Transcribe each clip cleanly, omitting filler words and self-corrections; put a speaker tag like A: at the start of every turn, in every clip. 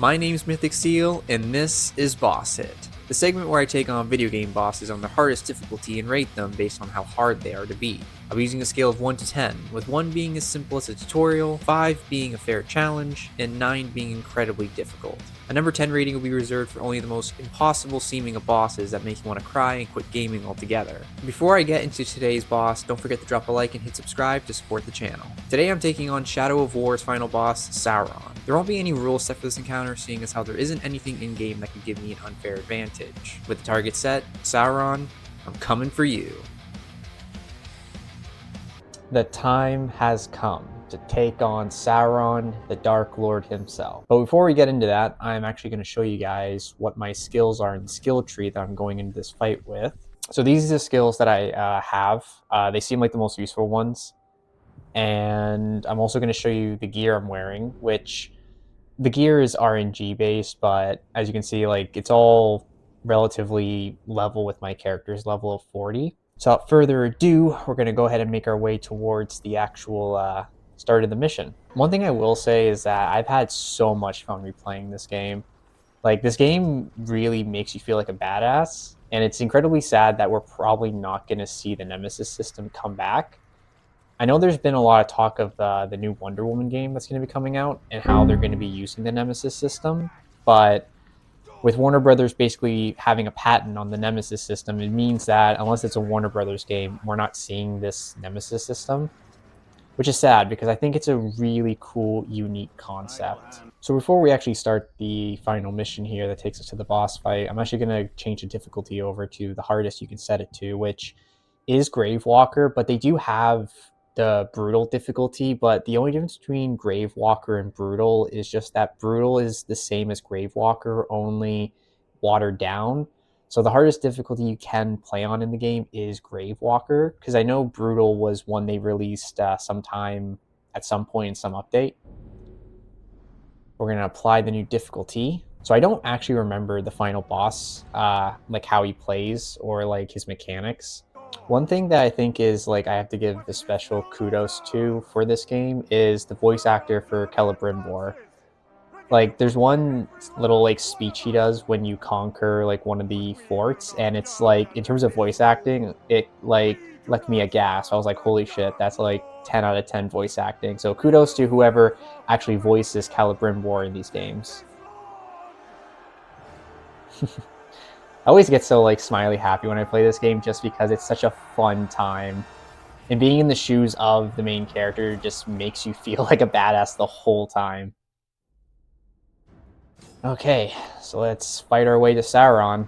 A: My name's MythicSeal, and this is Boss Hit, the segment where I take on video game bosses on their hardest difficulty and rate them based on how hard they are to beat. I'll be using a scale of 1 to 10, with 1 being as simple as a tutorial, 5 being a fair challenge, and 9 being incredibly difficult. A number 10 rating will be reserved for only the most impossible seeming of bosses that make you want to cry and quit gaming altogether. Before I get into today's boss, don't forget to drop a like and hit subscribe to support the channel. Today I'm taking on Shadow of War's final boss, Sauron. There won't be any rules set for this encounter, seeing as how there isn't anything in-game that can give me an unfair advantage. With the target set, Sauron, I'm coming for you. The time has come to take on Sauron, the Dark Lord himself. But before we get into that, I'm actually going to show you guys what my skills are in the skill tree that I'm going into this fight with. So these are the skills that I have. They seem like the most useful ones. And I'm also going to show you the gear I'm wearing, which the gear is RNG based, but as you can see, like it's all relatively level with my character's level of 40. So without further ado, we're going to go ahead and make our way towards the actual start of the mission. One thing I will say is that I've had so much fun replaying this game. Like, this game really makes you feel like a badass, and it's incredibly sad that we're probably not going to see the Nemesis system come back. I know there's been a lot of talk of the new Wonder Woman game that's going to be coming out and how they're going to be using the Nemesis system, but with Warner Brothers basically having a patent on the Nemesis system, it means that unless it's a Warner Brothers game, we're not seeing this Nemesis system, which is sad because I think it's a really cool, unique concept. So before we actually start the final mission here that takes us to the boss fight, I'm actually going to change the difficulty over to the hardest you can set it to, which is Gravewalker, but they do have the brutal difficulty, but the only difference between Gravewalker and brutal is just that brutal is the same as Gravewalker, only watered down. So the hardest difficulty you can play on in the game is Gravewalker, because I know brutal was one they released sometime at some point in some update. We're going to apply the new difficulty. So I don't actually remember the final boss, like how he plays or like his mechanics. One thing that I think is like I have to give the special kudos to for this game is the voice actor for Celebrimbor. Like, there's one little like speech he does when you conquer like one of the forts, and it's like, in terms of voice acting, it like left me a gasp. I was like, holy shit, that's like 10 out of 10 voice acting. So kudos to whoever actually voices Celebrimbor in these games. I always get so like smiley happy when I play this game just because it's such a fun time. And being in the shoes of the main character just makes you feel like a badass the whole time. Okay, so let's fight our way to Sauron.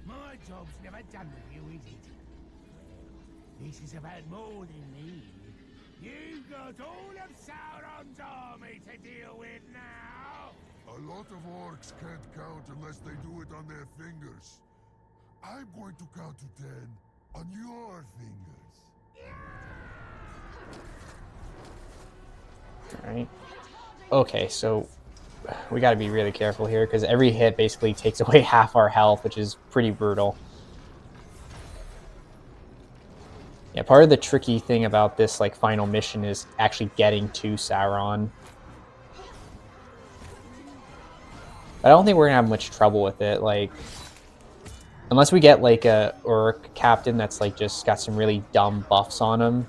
B: My job's never done with you, is it? This is about more than me. You've got all of Sauron's army to deal with now.
C: A lot of orcs can't count unless they do it on their fingers. I'm going to count to 10 on your fingers.
A: Alright. Okay, so we gotta be really careful here because every hit basically takes away half our health, which is pretty brutal. Yeah, part of the tricky thing about this like final mission is actually getting to Sauron. I don't think we're gonna have much trouble with it, like, unless we get like a Uruk Captain that's like just got some really dumb buffs on him.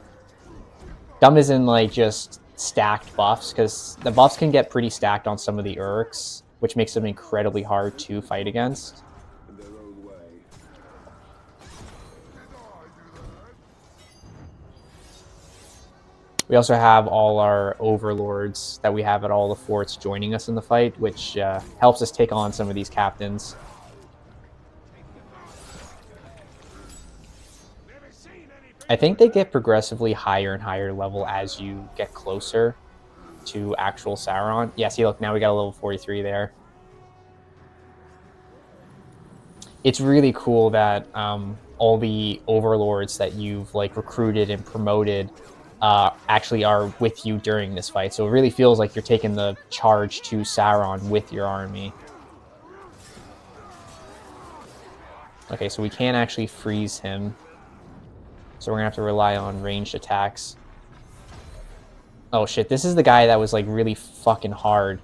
A: Dumb isn't like just stacked buffs, because the buffs can get pretty stacked on some of the Uruks, which makes them incredibly hard to fight against. We also have all our overlords that we have at all the forts joining us in the fight, which helps us take on some of these captains. I think they get progressively higher and higher level as you get closer to actual Sauron. Yeah, see, look, now we got a level 43 there. It's really cool that all the overlords that you've like recruited and promoted actually are with you during this fight. So it really feels like you're taking the charge to Sauron with your army. Okay, so we can't actually freeze him. So we're gonna have to rely on ranged attacks. Oh shit, this is the guy that was like really fucking hard.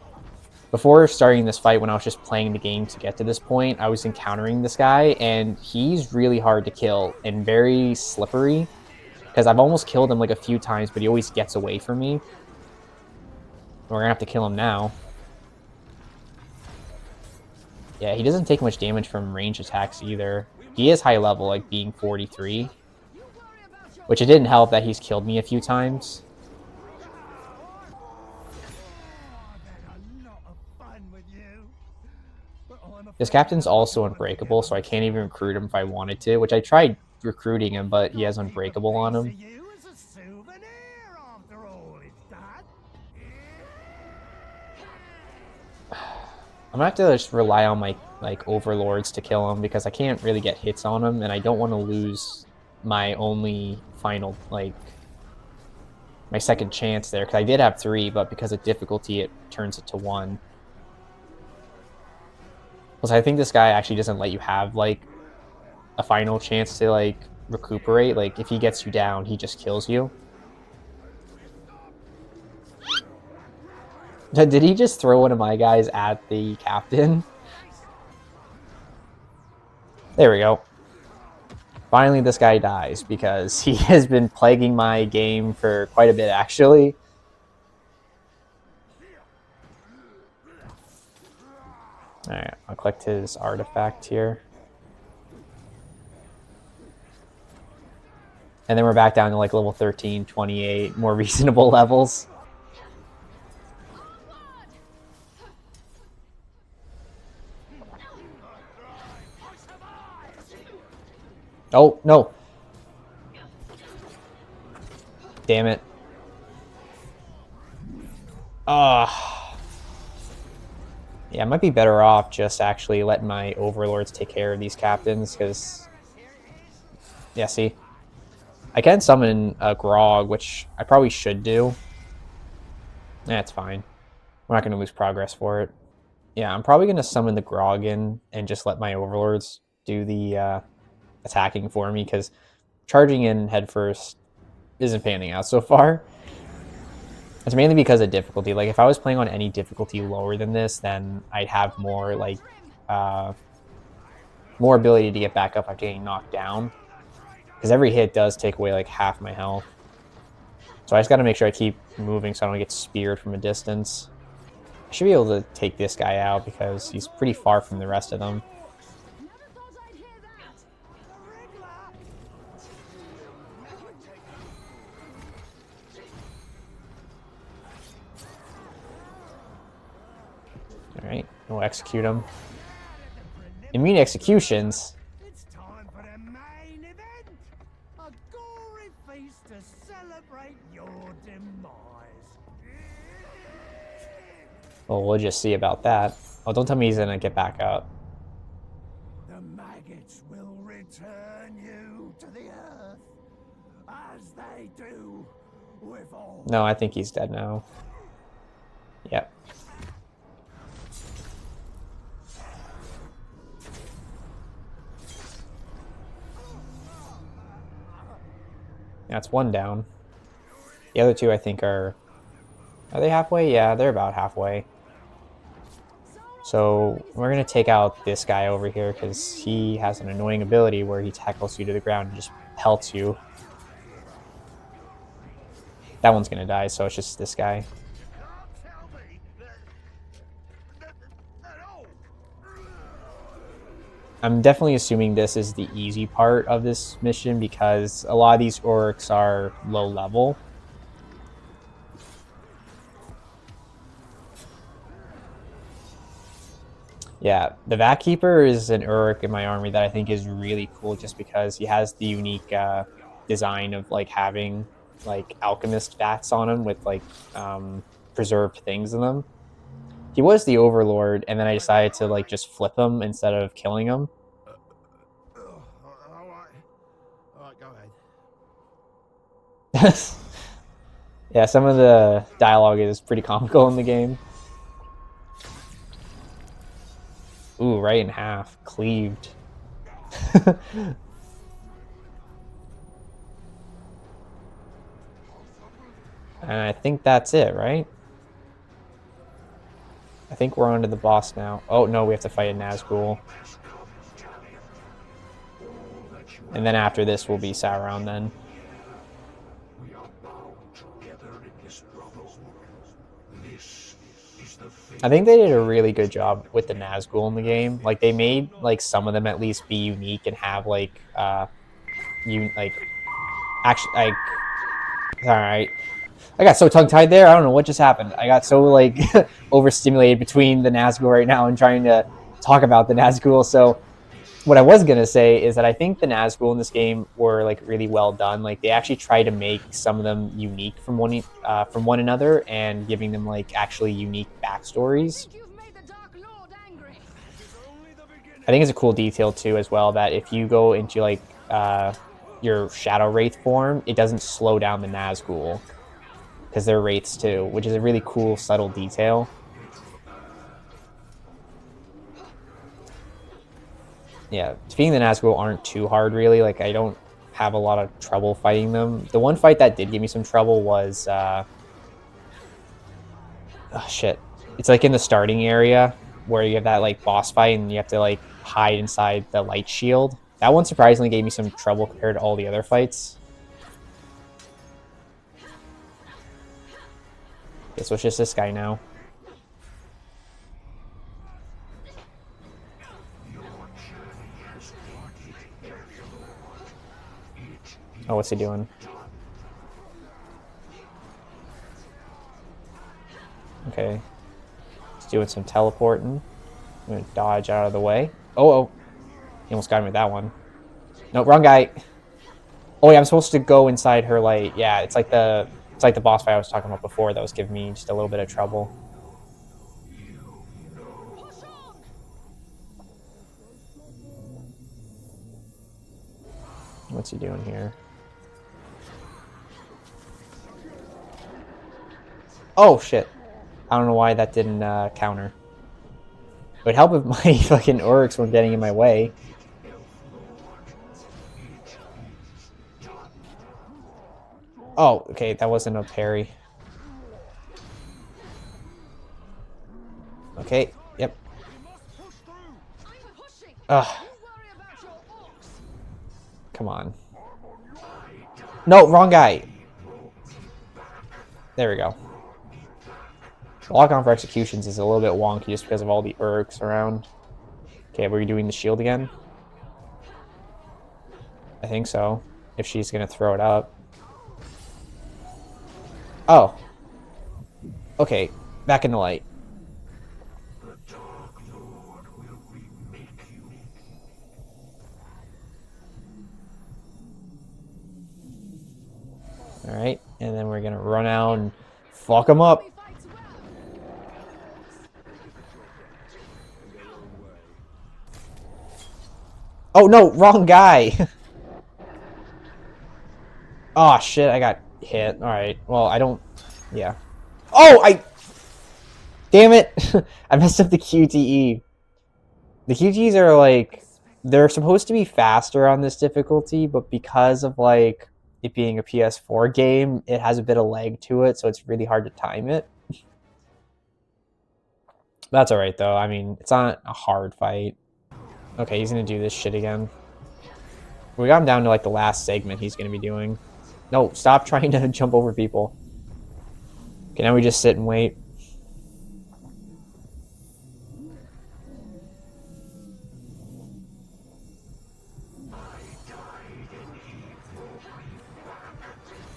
A: Before starting this fight, when I was just playing the game to get to this point, I was encountering this guy, and he's really hard to kill and very slippery. Because I've almost killed him like a few times, but he always gets away from me. We're gonna have to kill him now. Yeah, he doesn't take much damage from range attacks either. He is high level, like being 43. Which it didn't help that he's killed me a few times. This captain's also unbreakable, so I can't even recruit him if I wanted to, which I tried recruiting him, but he has unbreakable on him. I'm gonna have to just rely on my like overlords to kill him because I can't really get hits on him, and I don't want to lose my only final like my second chance there, because I did have 3, but because of difficulty it turns it to 1. Plus I think this guy actually doesn't let you have like a final chance to like recuperate. Like if he gets you down, he just kills you. Did he just throw one of my guys at the captain? There we go. Finally, this guy dies because he has been plaguing my game for quite a bit, actually. Alright, I'll collect his artifact here. And then we're back down to like level 13, 28, more reasonable levels. Oh, no. Damn it. Yeah, I might be better off just actually letting my overlords take care of these captains, because... Yeah, see? I can summon a Grog, which I probably should do. That's fine. We're not going to lose progress for it. Yeah, I'm probably going to summon the Grog in and just let my overlords do the attacking for me, because charging in headfirst isn't panning out so far. It's mainly because of difficulty. Like, if I was playing on any difficulty lower than this, then I'd have more, like, more ability to get back up after getting knocked down. Because every hit does take away, like, half my health. So I just got to make sure I keep moving so I don't get speared from a distance. I should be able to take this guy out because he's pretty far from the rest of them. Alright, we'll execute him. Immune executions?
B: It's time for the main event! A gory feast to celebrate your demise.
A: Well, we'll just see about that. Oh, don't tell me he's gonna get back up.
B: The maggots will return you to the earth, as they do with all.
A: No, I think he's dead now. Yep. That's 1 down. The other 2, I think, are they halfway? Yeah, they're about halfway. So we're going to take out this guy over here because he has an annoying ability where he tackles you to the ground and just pelts you. That one's going to die, so it's just this guy. I'm definitely assuming this is the easy part of this mission because a lot of these orcs are low level. Yeah, the Vat Keeper is an Uruk in my army that I think is really cool just because he has the unique design of like having like alchemist vats on him with like preserved things in them. He was the Overlord, and then I decided to like just flip him instead of killing him.
B: Alright, go ahead.
A: Yeah, some of the dialogue is pretty comical in the game. Ooh, right in half. Cleaved. And I think that's it, right? I think we're on to the boss now. Oh, no, we have to fight a Nazgul. And then after this will be Sauron then. I think they did a really good job with the Nazgul in the game. Like they made like some of them at least be unique and have like actually like sorry, I got so tongue tied there. I don't know what just happened. I got so like overstimulated between the Nazgul right now and trying to talk about the Nazgul. So what I was gonna say is that I think the Nazgul in this game were like really well done. Like they actually try to make some of them unique from one another and giving them like actually unique backstories. I think it's a cool detail too as well that if you go into like your Shadow Wraith form, it doesn't slow down the Nazgul because they're wraiths too, which is a really cool subtle detail. Yeah, defeating the Nazgul aren't too hard, really. Like, I don't have a lot of trouble fighting them. The one fight that did give me some trouble was... oh, shit. It's, like, in the starting area where you have that, like, boss fight and you have to, like, hide inside the light shield. That one surprisingly gave me some trouble compared to all the other fights. Okay, so it's just this guy now. Oh, what's he doing? Okay. He's doing some teleporting. I'm gonna dodge out of the way. Oh. He almost got me with that one. No, wrong guy. Oh, yeah, I'm supposed to go inside her, like... Yeah, it's like the boss fight I was talking about before that was giving me just a little bit of trouble. What's he doing here? Oh, shit. I don't know why that didn't counter. It would help if my fucking Uruks weren't getting in my way. Oh, okay, that wasn't a parry. Okay, yep. Ugh. Come on. No, wrong guy. There we go. The lock-on for executions is a little bit wonky just because of all the Uruks around. Okay, were you doing the shield again? I think so. If she's going to throw it up. Oh. Okay, back in the light. Alright, and then we're going to run out and fuck them up. Oh, no, wrong guy. Oh, shit, I got hit. Alright, well, I don't... Yeah. Oh, damn it! I messed up the QTE. The QTEs are, like... They're supposed to be faster on this difficulty, but because of, like, it being a PS4 game, it has a bit of lag to it, so it's really hard to time it. That's alright, though. I mean, it's not a hard fight. Okay, he's gonna do this shit again. We got him down to, like, the last segment he's gonna be doing. No, stop trying to jump over people. Okay, now we just sit and wait.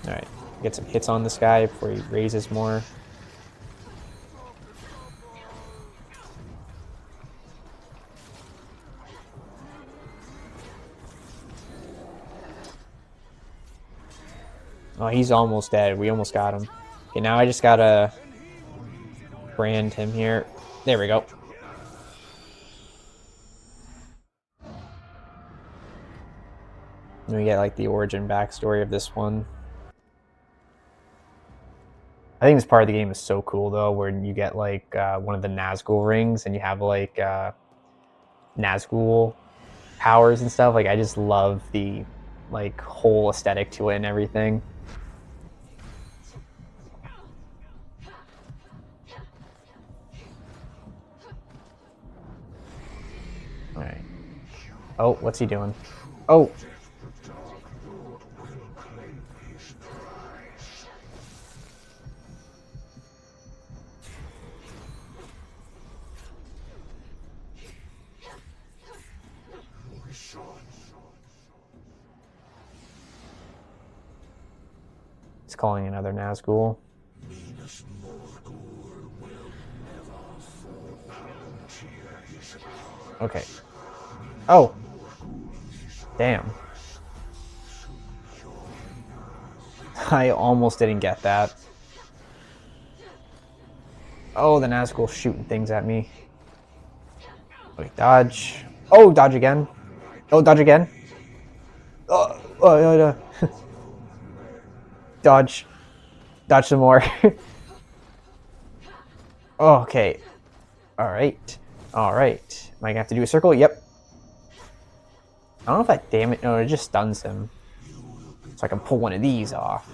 A: Alright, get some hits on this guy before he raises more. Oh, he's almost dead. We almost got him. Okay, now I just gotta brand him here. There we go. And we get like the origin backstory of this one. I think this part of the game is so cool though, where you get like one of the Nazgul rings and you have like Nazgul powers and stuff. Like, I just love the like whole aesthetic to it and everything. All right. Oh, what's he doing? Oh. He's calling another Nazgul. Okay. Oh. Damn. I almost didn't get that. Oh, the Nazgul's shooting things at me. Wait, dodge. Oh, dodge again. Oh, dodge again. Oh. Dodge. Dodge some more. Oh, okay. Alright. Alright. Am I gonna have to do a circle? Yep. I don't know if that damage... No, it just stuns him. So I can pull one of these off.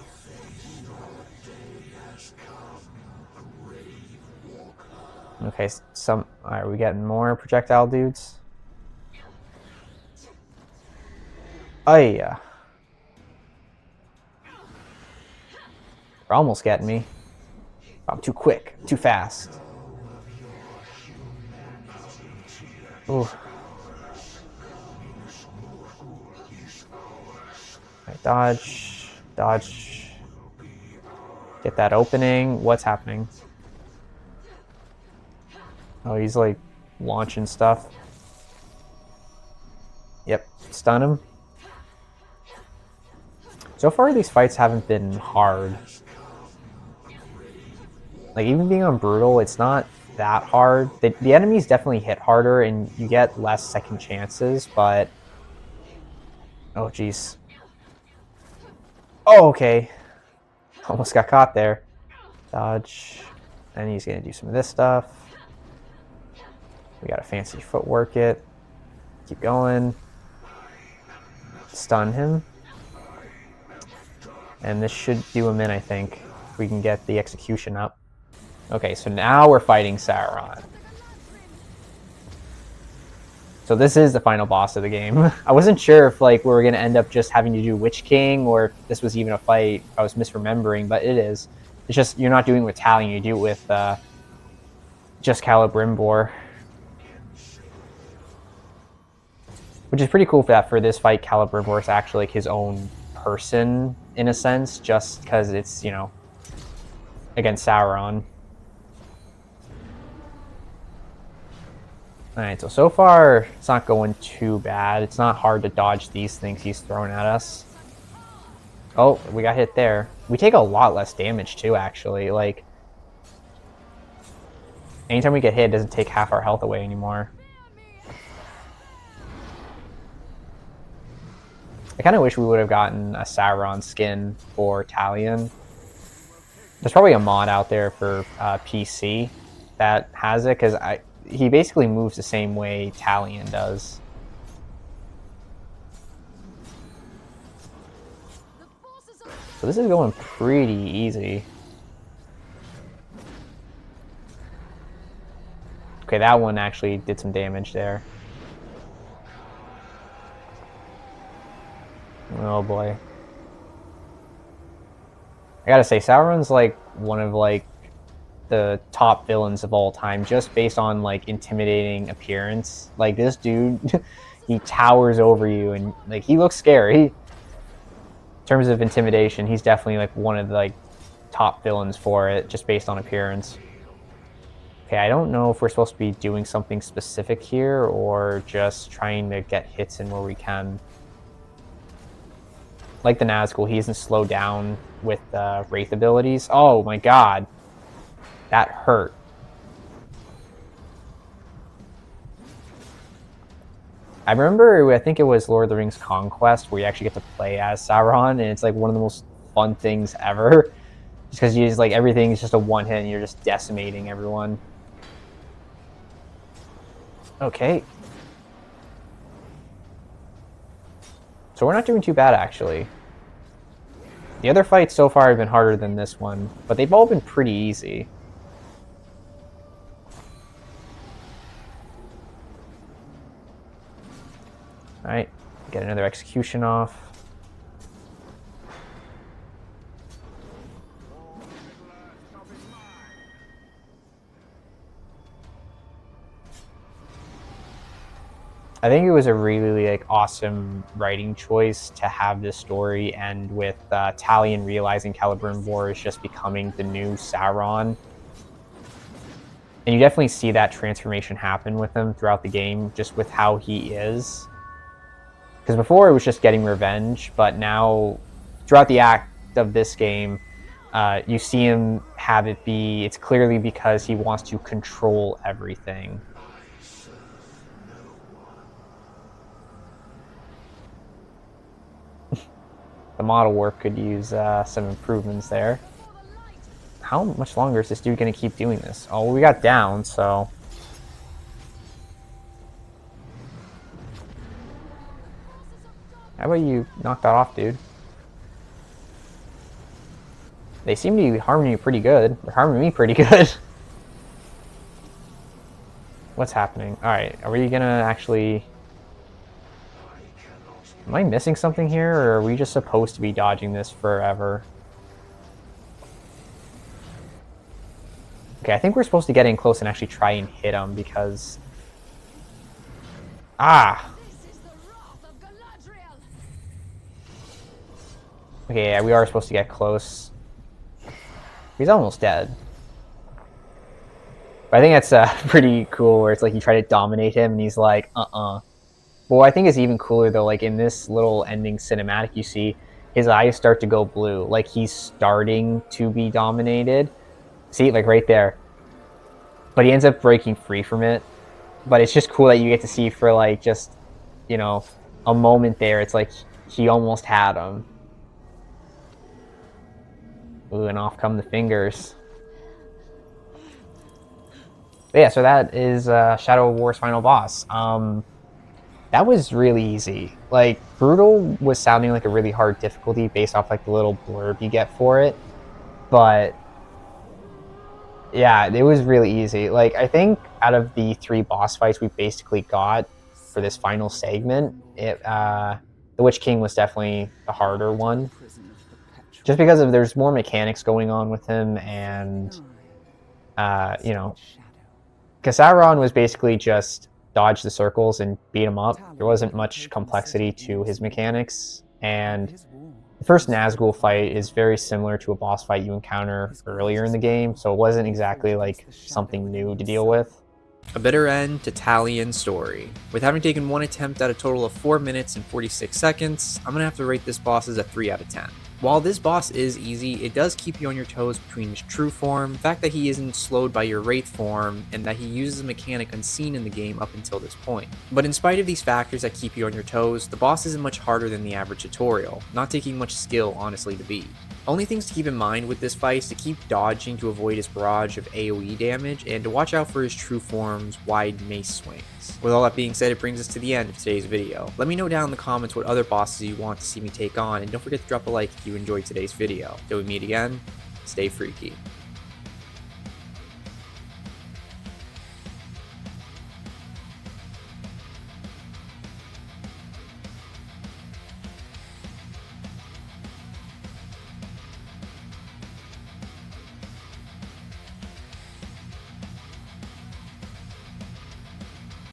A: Okay, some... Alright, are we getting more projectile dudes? Oh, yeah. They're almost getting me. I'm too quick, too fast. Ooh. Right, dodge, dodge. Get that opening. What's happening? Oh, he's like launching stuff. Yep, stun him. So far, these fights haven't been hard. Like, even being on brutal, it's not that hard. The enemies definitely hit harder, and you get less second chances, but... Oh, jeez. Oh, okay. Almost got caught there. Dodge. And he's going to do some of this stuff. We got a fancy footwork it. Keep going. Stun him. And this should do him in, I think. If we can get the execution up. Okay, so now we're fighting Sauron. So this is the final boss of the game. I wasn't sure if like we were going to end up just having to do Witch King, or if this was even a fight I was misremembering, but it is. It's just you're not doing it with Talion, you do it with just Celebrimbor. Which is pretty cool for that. For this fight, Celebrimbor is actually like his own person, in a sense, just because it's, you know, against Sauron. Alright, so far, it's not going too bad. It's not hard to dodge these things he's throwing at us. Oh, we got hit there. We take a lot less damage, too, actually. Like, anytime we get hit, it doesn't take half our health away anymore. I kind of wish we would have gotten a Sauron skin for Talion. There's probably a mod out there for PC that has it, because he basically moves the same way Talion does. So this is going pretty easy. Okay, that one actually did some damage there. Oh boy. I gotta say, Sauron's like one of like the top villains of all time, just based on like intimidating appearance. Like this dude, he towers over you, and like he looks scary. In terms of intimidation, he's definitely like one of the like top villains for it, just based on appearance. Okay, I don't know if we're supposed to be doing something specific here or just trying to get hits in where we can. Like the Nazgul, he isn't slowed down with Wraith abilities. Oh my god. That hurt. I remember, I think it was Lord of the Rings Conquest, where you actually get to play as Sauron, and it's like one of the most fun things ever. Just because you just like everything's just a one hit and you're just decimating everyone. Okay. So we're not doing too bad, actually. The other fights so far have been harder than this one, but they've all been pretty easy. Alright, get another execution off. I think it was a really like awesome writing choice to have this story end with Talion realizing Celebrimbor is just becoming the new Sauron. And you definitely see that transformation happen with him throughout the game, just with how he is. Because before it was just getting revenge, but now throughout the act of this game, you see him have it be, it's clearly because he wants to control everything. The model work could use some improvements there. How much longer is this dude going to keep doing this? Oh, we got down, so... How about you knock that off, dude? They seem to be harming you pretty good. They're harming me pretty good. What's happening? Alright, are we going to actually... Am I missing something here, or are we just supposed to be dodging this forever? Okay, I think we're supposed to get in close and actually try and hit him, because... Ah! Okay, yeah, we are supposed to get close. He's almost dead. But I think that's pretty cool, where it's like you try to dominate him, and he's like, Well, I think it's even cooler, though, like in this little ending cinematic you see, his eyes start to go blue. Like he's starting to be dominated. See, like right there. But he ends up breaking free from it. But it's just cool that you get to see for like just, you know, a moment there. It's like he almost had him. Ooh, and off come the fingers. But yeah, so that is Shadow of War's final boss. That was really easy. Like, Brutal was sounding like a really hard difficulty based off like the little blurb you get for it. But yeah, it was really easy. Like, I think out of the 3 boss fights we basically got for this final segment, the Witch King was definitely the harder one. Just because there's more mechanics going on with him, and you know, because Sauron was basically just dodge the circles and beat him up. There wasn't much complexity to his mechanics, and the first Nazgul fight is very similar to a boss fight you encounter earlier in the game, so it wasn't exactly like something new to deal with. A bitter end to Talion's story. With having taken one attempt at a total of 4 minutes and 46 seconds, I'm gonna have to rate this boss as a 3 out of 10. While this boss is easy, it does keep you on your toes between his true form, the fact that he isn't slowed by your wraith form, and that he uses a mechanic unseen in the game up until this point. But in spite of these factors that keep you on your toes, the boss isn't much harder than the average tutorial, not taking much skill honestly to beat. Only things to keep in mind with this fight is to keep dodging to avoid his barrage of AoE damage, and to watch out for his true form's wide mace swings. With all that being said, it brings us to the end of today's video. Let me know down in the comments what other bosses you want to see me take on, and don't forget to drop a like if you enjoyed today's video. Till we meet again, stay freaky.